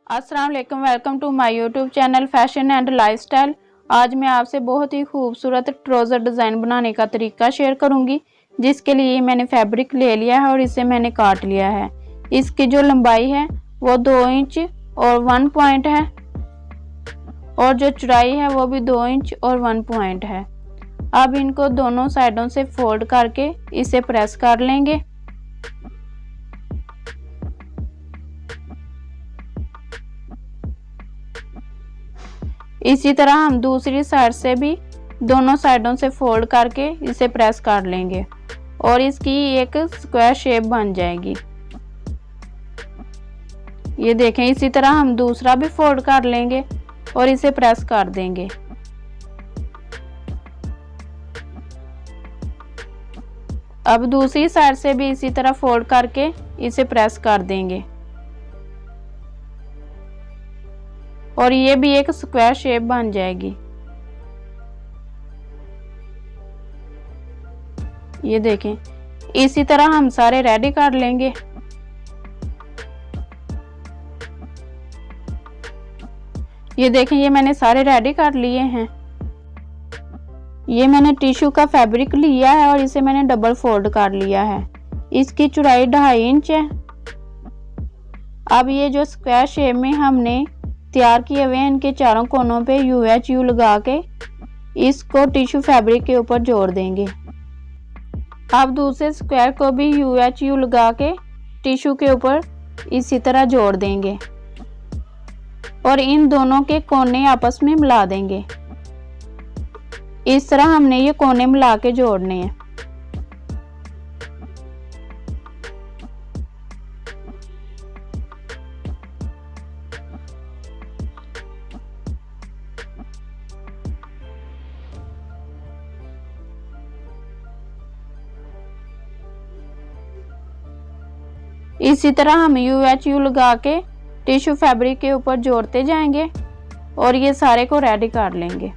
अस्सलाम वालेकुम, welcome to my YouTube channel fashion and lifestyle. आज मैं आपसे बहुत ही खूबसूरत ट्राउज़र डिज़ाइन बनाने का तरीका शेयर करूंगी, जिसके लिए मैंने फैब्रिक ले लिया है और इसे मैंने काट लिया है। इसकी जो लंबाई है वो 2 इंच और 1 पॉइंट है और जो चौड़ाई है वो भी 2 इंच और 1 पॉइंट है। अब इनको दोनों साइडों से फोल्ड करके इसे प्रेस कर लेंगे। इसी तरह हम दूसरी साइड से भी दोनों साइडों से फोल्ड करके इसे प्रेस कर लेंगे और इसकी एक स्क्वायर शेप बन जाएगी। ये देखें, इसी तरह हम दूसरा भी फोल्ड कर लेंगे और इसे प्रेस कर देंगे। अब दूसरी साइड से भी इसी तरह फोल्ड करके इसे प्रेस कर देंगे और ये भी एक स्क्वायर शेप बन जाएगी। ये देखें, इसी तरह हम सारे रेडी कर लेंगे। ये देखें, ये मैंने सारे रेडी कर लिए हैं। ये मैंने टिश्यू का फैब्रिक लिया है और इसे मैंने डबल फोल्ड कर लिया है। इसकी चौड़ाई 2.5 इंच है। अब ये जो स्क्वायर शेप में हमने तैयार किए हुए हैं, इनके चारों कोनों पे UHU लगा के इसको टिश्यू फैब्रिक के ऊपर जोड़ देंगे। अब दूसरे स्क्वायर को भी UHU लगा के टिश्यू के ऊपर इसी तरह जोड़ देंगे और इन दोनों के कोने आपस में मिला देंगे। इस तरह हमने ये कोने मिला के जोड़ने हैं। इसी तरह हम UHU लगा के टिश्यू फैब्रिक के ऊपर जोड़ते जाएंगे और ये सारे को रेडी कर लेंगे।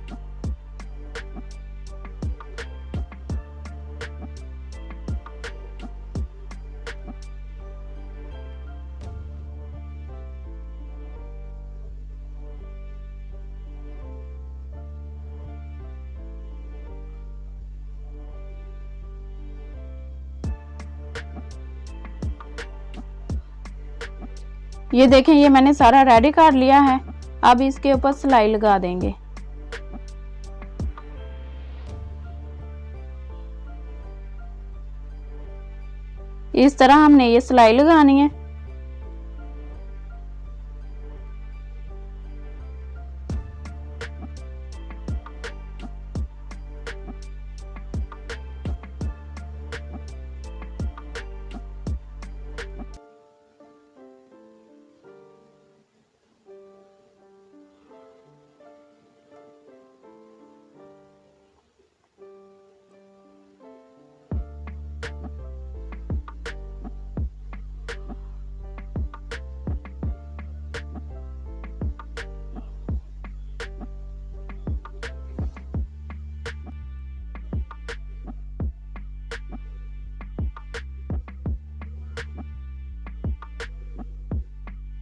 ये देखें, ये मैंने सारा रेडी कर लिया है। अब इसके ऊपर सिलाई लगा देंगे। इस तरह हमने ये सिलाई लगानी है।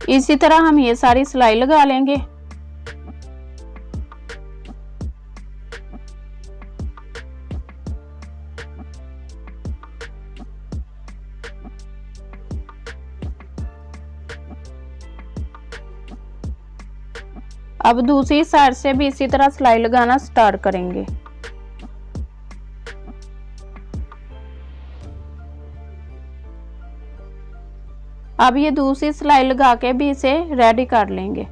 इसी तरह हम ये सारी सिलाई लगा लेंगे। अब दूसरी साइड से भी इसी तरह सिलाई लगाना स्टार्ट करेंगे। अब ये दूसरी सिलाई लगा के भी इसे रेडी कर लेंगे।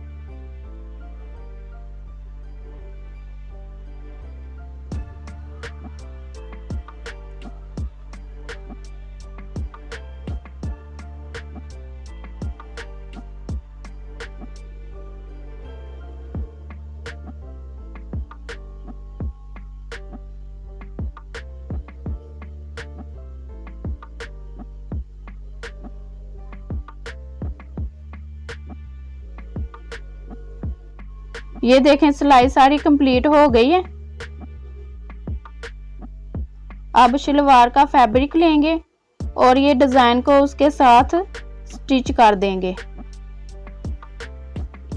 ये देखें, सिलाई सारी कंप्लीट हो गई है। अब शलवार का फैब्रिक लेंगे और ये डिज़ाइन को उसके साथ स्टिच कर देंगे।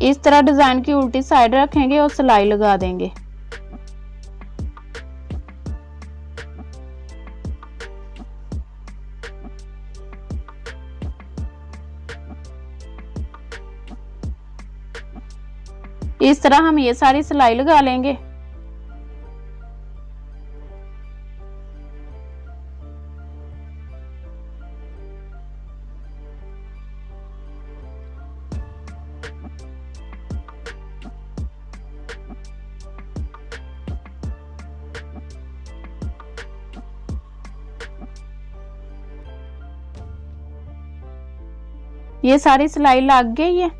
इस तरह डिजाइन की उल्टी साइड रखेंगे और सिलाई लगा देंगे। इस तरह हम ये सारी सिलाई लगा लेंगे। ये सारी सिलाई लग गई है।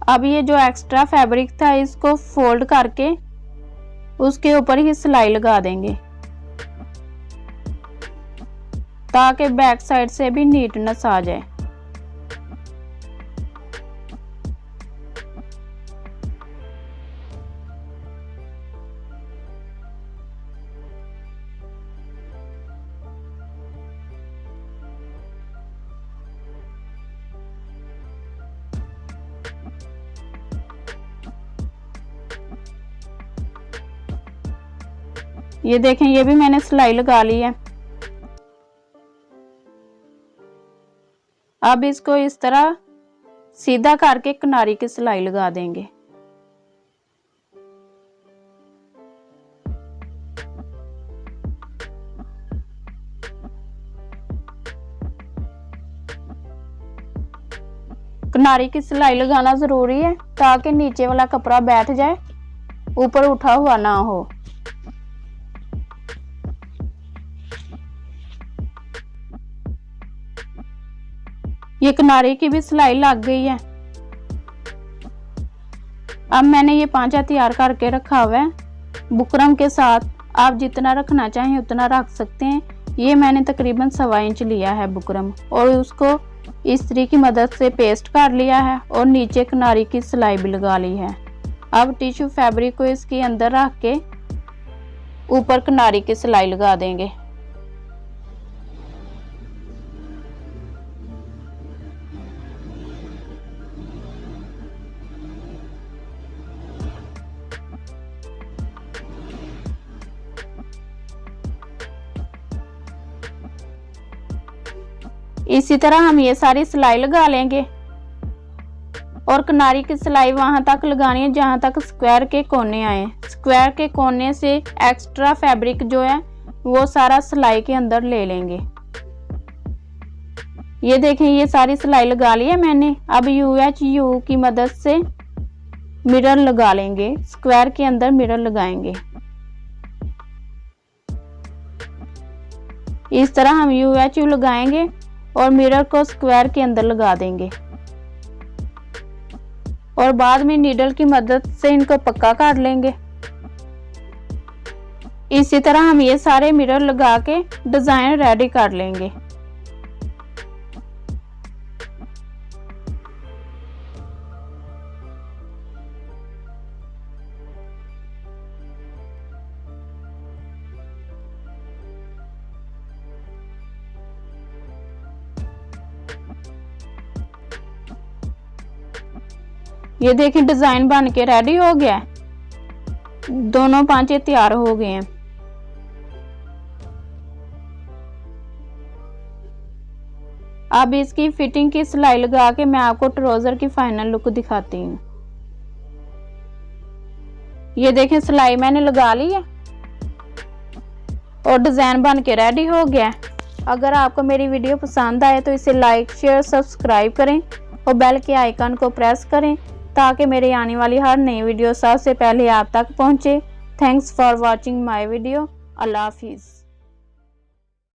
अब ये जो एक्स्ट्रा फैब्रिक था इसको फोल्ड करके उसके ऊपर ही सिलाई लगा देंगे ताकि बैक साइड से भी नीटनेस आ जाए। ये देखें, ये भी मैंने सिलाई लगा ली है। अब इसको इस तरह सीधा करके किनारी की सिलाई लगा देंगे। किनारी की सिलाई लगाना जरूरी है ताकि नीचे वाला कपड़ा बैठ जाए, ऊपर उठा हुआ ना हो। ये किनारे की भी सिलाई लग गई है। अब मैंने ये पांचा तैयार करके रखा हुआ है बुकरम के साथ। आप जितना रखना चाहें उतना रख सकते हैं। ये मैंने तकरीबन 1.25 इंच लिया है बुकरम और उसको इस्त्री की मदद से पेस्ट कर लिया है और नीचे किनारे की सिलाई भी लगा ली है। अब टिश्यू फैब्रिक को इसके अंदर रख के ऊपर किनारे की सिलाई लगा देंगे। इसी तरह हम ये सारी सिलाई लगा लेंगे और किनारी की सिलाई वहां तक लगानी है जहां तक स्क्वायर के कोने आए। स्क्वायर के कोने से एक्स्ट्रा फैब्रिक जो है वो सारा सिलाई के अंदर ले लेंगे। ये देखें, ये सारी सिलाई लगा ली है मैंने। अब UHU की मदद से मिरर लगा लेंगे। स्क्वायर के अंदर मिरर लगाएंगे। इस तरह हम UHU लगाएंगे और मिरर को स्क्वायर के अंदर लगा देंगे और बाद में नीडल की मदद से इनको पक्का कर लेंगे। इसी तरह हम ये सारे मिरर लगा के डिजाइन रेडी कर लेंगे। ये देखें, डिजाइन बन के रेडी हो गया। दोनों पांचे तैयार हो गए हैं। अब इसकी फिटिंग की सिलाई लगा के मैं आपको ट्राउजर की फाइनल लुक दिखाती हूँ। ये देखें, सिलाई मैंने लगा ली है और डिजाइन बन के रेडी हो गया। अगर आपको मेरी वीडियो पसंद आए तो इसे लाइक, शेयर, सब्सक्राइब करें और बेल के आइकन को प्रेस करें ताकि मेरे आने वाली हर नई वीडियो सबसे पहले आप तक पहुंचे। Thanks for watching my video. Allah हाफिज़।